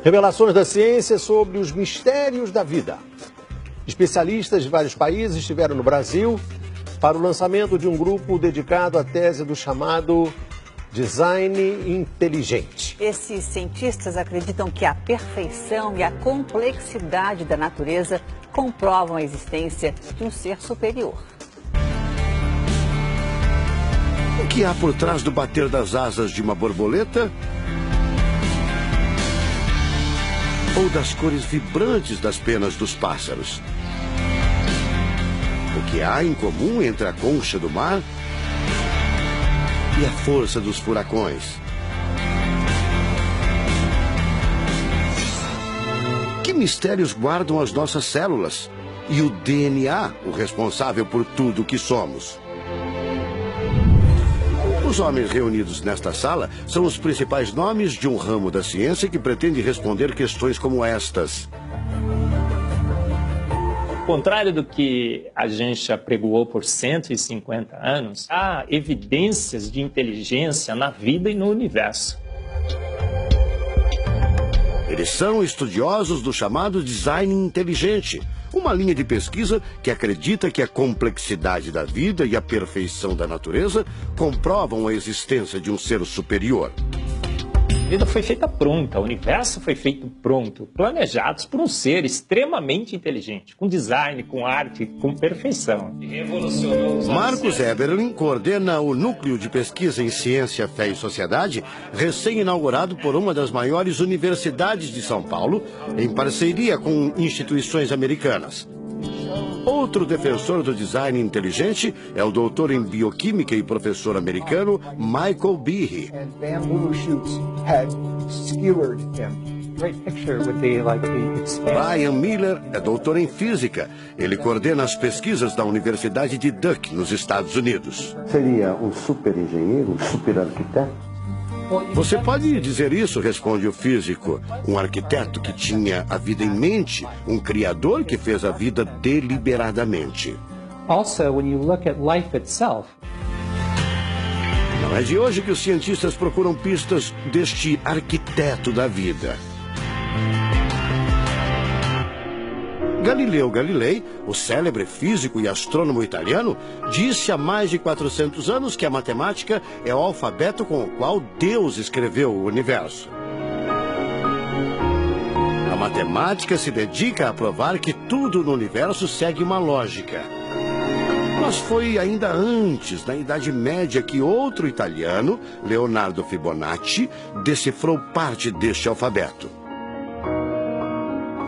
Revelações da ciência sobre os mistérios da vida. Especialistas de vários países estiveram no Brasil para o lançamento de um grupo dedicado à tese do chamado design inteligente. Esses cientistas acreditam que a perfeição e a complexidade da natureza comprovam a existência de um ser superior. O que há por trás do bater das asas de uma borboleta? Ou das cores vibrantes das penas dos pássaros? O que há em comum entre a concha do mar e a força dos furacões? Que mistérios guardam as nossas células e o DNA, o responsável por tudo o que somos? Os homens reunidos nesta sala são os principais nomes de um ramo da ciência que pretende responder questões como estas. Ao contrário do que a gente apregoou por 150 anos, há evidências de inteligência na vida e no universo. Eles são estudiosos do chamado design inteligente, uma linha de pesquisa que acredita que a complexidade da vida e a perfeição da natureza comprovam a existência de um ser superior. A vida foi feita pronta, o universo foi feito pronto, planejados por um ser extremamente inteligente, com design, com arte, com perfeição. Marcos Eberlin coordena o Núcleo de Pesquisa em Ciência, Fé e Sociedade, recém-inaugurado por uma das maiores universidades de São Paulo, em parceria com instituições americanas. Outro defensor do design inteligente é o doutor em bioquímica e professor americano Michael Behe. Brian Miller é doutor em física. Ele coordena as pesquisas da Universidade de Duke, nos Estados Unidos. Seria um super engenheiro, um super arquiteto? Você pode dizer isso, responde o físico. Um arquiteto que tinha a vida em mente, um criador que fez a vida deliberadamente. Also, when you look at life itself, não é de hoje que os cientistas procuram pistas deste arquiteto da vida. Galileu Galilei, o célebre físico e astrônomo italiano, disse há mais de 400 anos que a matemática é o alfabeto com o qual Deus escreveu o universo. A matemática se dedica a provar que tudo no universo segue uma lógica. Mas foi ainda antes, na Idade Média, que outro italiano, Leonardo Fibonacci, decifrou parte deste alfabeto.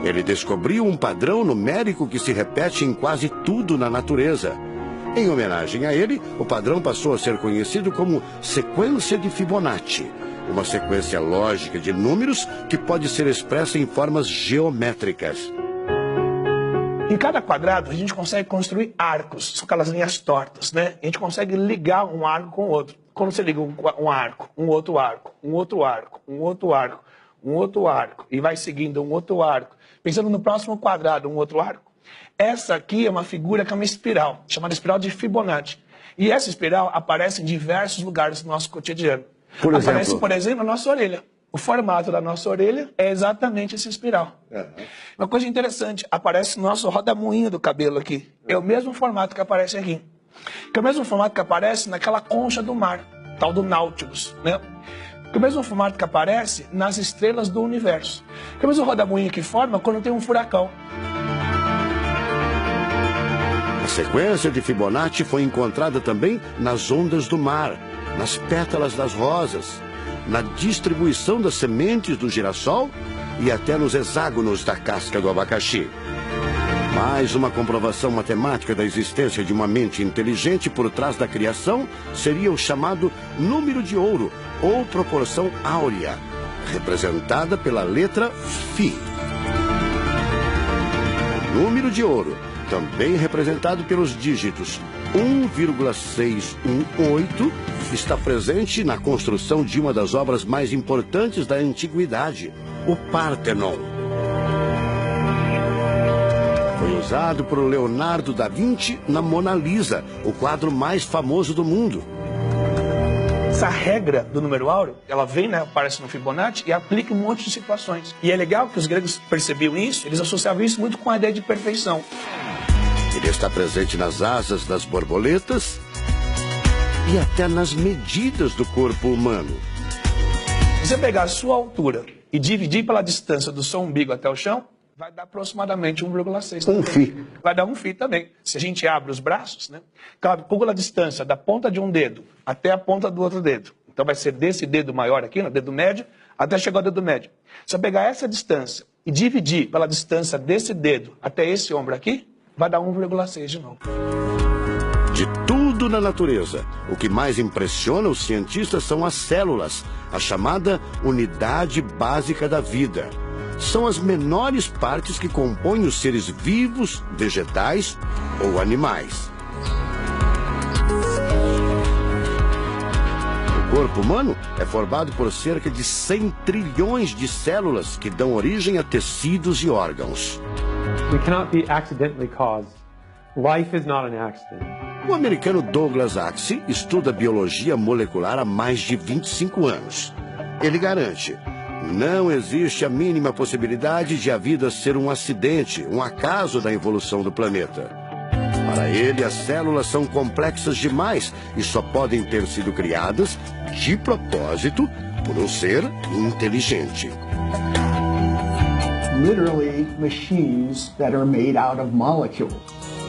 Ele descobriu um padrão numérico que se repete em quase tudo na natureza. Em homenagem a ele, o padrão passou a ser conhecido como sequência de Fibonacci, uma sequência lógica de números que pode ser expressa em formas geométricas. Em cada quadrado, a gente consegue construir arcos, são aquelas linhas tortas, né? A gente consegue ligar um arco com o outro. Quando você liga um arco, um outro arco, um outro arco, um outro arco, um outro arco, e vai seguindo um outro arco, pensando no próximo quadrado, um outro arco. Essa aqui é uma figura que é uma espiral, chamada espiral de Fibonacci. E essa espiral aparece em diversos lugares do nosso cotidiano. Aparece, por exemplo, na nossa orelha. O formato da nossa orelha é exatamente essa espiral. Uma coisa interessante, aparece no nosso rodamuinho do cabelo aqui. É o mesmo formato que aparece aqui. Que é o mesmo formato que aparece naquela concha do mar, tal do Nautilus, né? Que é o mesmo formato que aparece nas estrelas do universo. Que é o mesmo rodamuinho que forma quando tem um furacão. A sequência de Fibonacci foi encontrada também nas ondas do mar, nas pétalas das rosas, na distribuição das sementes do girassol e até nos hexágonos da casca do abacaxi. Mais uma comprovação matemática da existência de uma mente inteligente por trás da criação seria o chamado número de ouro, ou proporção áurea, representada pela letra Φ. O número de ouro, também representado pelos dígitos 1,618, está presente na construção de uma das obras mais importantes da antiguidade, o Parthenon. Foi usado por Leonardo da Vinci na Mona Lisa, o quadro mais famoso do mundo. essa regra do número áureo, ela vem, né, aparece no Fibonacci e aplica em um monte de situações. E é legal que os gregos percebiam isso, eles associavam isso muito com a ideia de perfeição. Ele está presente nas asas das borboletas e até nas medidas do corpo humano. Se você pegar a sua altura e dividir pela distância do seu umbigo até o chão, vai dar aproximadamente 1,6. Um φ. Vai dar um φ também. Se a gente abre os braços, né, calcula a distância da ponta de um dedo até a ponta do outro dedo. Então vai ser desse dedo maior aqui, no dedo médio, até chegar ao dedo médio. Se eu pegar essa distância e dividir pela distância desse dedo até esse ombro aqui, vai dar 1,6 de novo. De tudo na natureza, o que mais impressiona os cientistas são as células, a chamada unidade básica da vida. São as menores partes que compõem os seres vivos, vegetais ou animais. O corpo humano é formado por cerca de 100 trilhões de células que dão origem a tecidos e órgãos. We cannot be accidentally caused. Life is not an accident. O americano Douglas Axie estuda biologia molecular há mais de 25 anos. Ele garante: não existe a mínima possibilidade de a vida ser um acidente, um acaso da evolução do planeta. Para ele, as células são complexas demais e só podem ter sido criadas, de propósito, por um ser inteligente. Literally machines that are made out of molecules.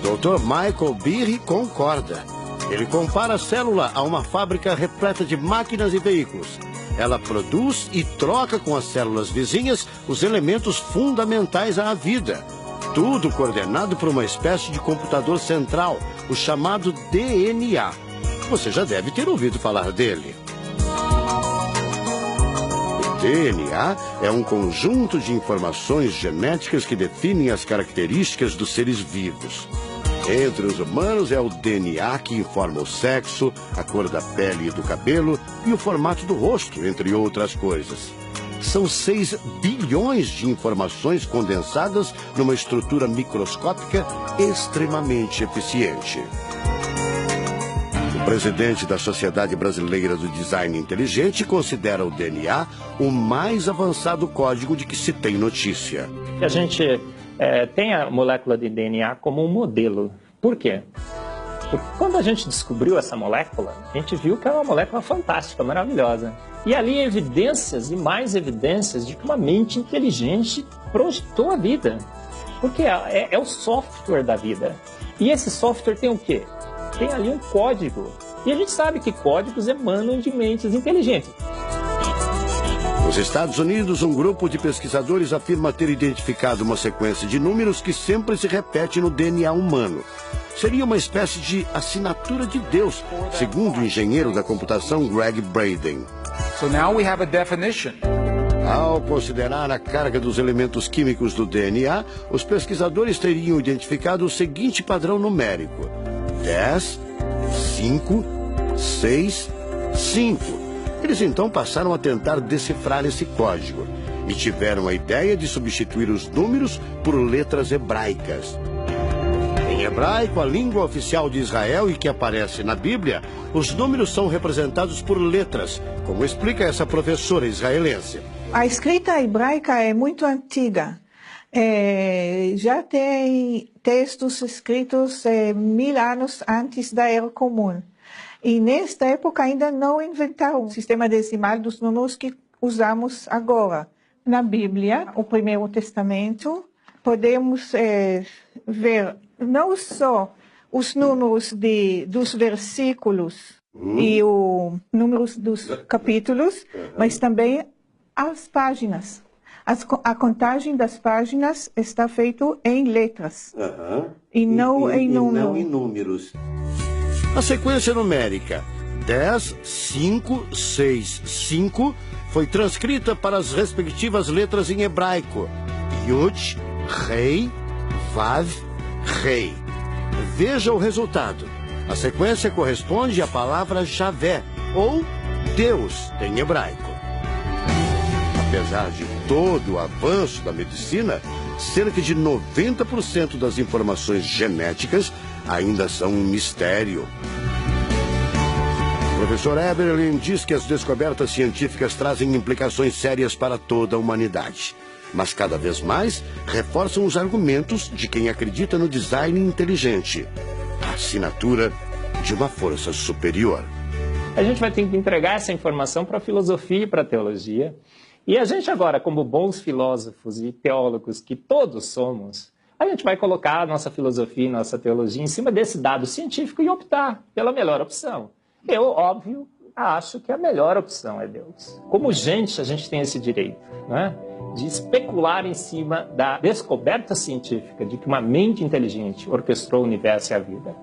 Dr. Michael Behe concorda. Ele compara a célula a uma fábrica repleta de máquinas e veículos. Ela produz e troca com as células vizinhas os elementos fundamentais à vida. Tudo coordenado por uma espécie de computador central, o chamado DNA. Você já deve ter ouvido falar dele. O DNA é um conjunto de informações genéticas que definem as características dos seres vivos. Entre os humanos é o DNA que informa o sexo, a cor da pele e do cabelo e o formato do rosto, entre outras coisas. São 6 bilhões de informações condensadas numa estrutura microscópica extremamente eficiente. O presidente da Sociedade Brasileira do Design Inteligente considera o DNA o mais avançado código de que se tem notícia. A gente tem a molécula de DNA como um modelo. Por quê? Porque quando a gente descobriu essa molécula, a gente viu que é uma molécula fantástica, maravilhosa. E ali evidências e mais evidências de que uma mente inteligente projetou a vida. Porque é o software da vida. E esse software tem o quê? Tem ali um código. E a gente sabe que códigos emanam de mentes inteligentes. Nos Estados Unidos, um grupo de pesquisadores afirma ter identificado uma sequência de números que sempre se repete no DNA humano. Seria uma espécie de assinatura de Deus, segundo o engenheiro da computação Greg Braden. So now we have a definition. Ao considerar a carga dos elementos químicos do DNA, os pesquisadores teriam identificado o seguinte padrão numérico: 10, 5, 6, 5. Eles então passaram a tentar decifrar esse código e tiveram a ideia de substituir os números por letras hebraicas. Em hebraico, a língua oficial de Israel e que aparece na Bíblia, os números são representados por letras, como explica essa professora israelense. A escrita hebraica é muito antiga. Já tem textos escritos 1000 anos antes da Era Comum. E nesta época ainda não inventaram o sistema decimal dos números que usamos agora. Na Bíblia, o Primeiro Testamento, podemos ver não só os números dos versículos e os números dos capítulos, mas também as páginas. A contagem das páginas está feita em letras e não em números. A sequência numérica 10, 5, 6, 5 foi transcrita para as respectivas letras em hebraico: Yud, Rei, Vav, Rei. Veja o resultado. A sequência corresponde à palavra Javé, ou Deus, em hebraico. Apesar de todo o avanço da medicina, cerca de 90% das informações genéticas ainda são um mistério. professor Eberlin diz que as descobertas científicas trazem implicações sérias para toda a humanidade. Mas cada vez mais reforçam os argumentos de quem acredita no design inteligente. A assinatura de uma força superior. A gente vai ter que entregar essa informação para a filosofia e para a teologia. E a gente agora, como bons filósofos e teólogos que todos somos, a gente vai colocar a nossa filosofia e nossa teologia em cima desse dado científico e optar pela melhor opção. Eu, óbvio, acho que a melhor opção é Deus. Como gente, a gente tem esse direito, né, de especular em cima da descoberta científica de que uma mente inteligente orquestrou o universo e a vida.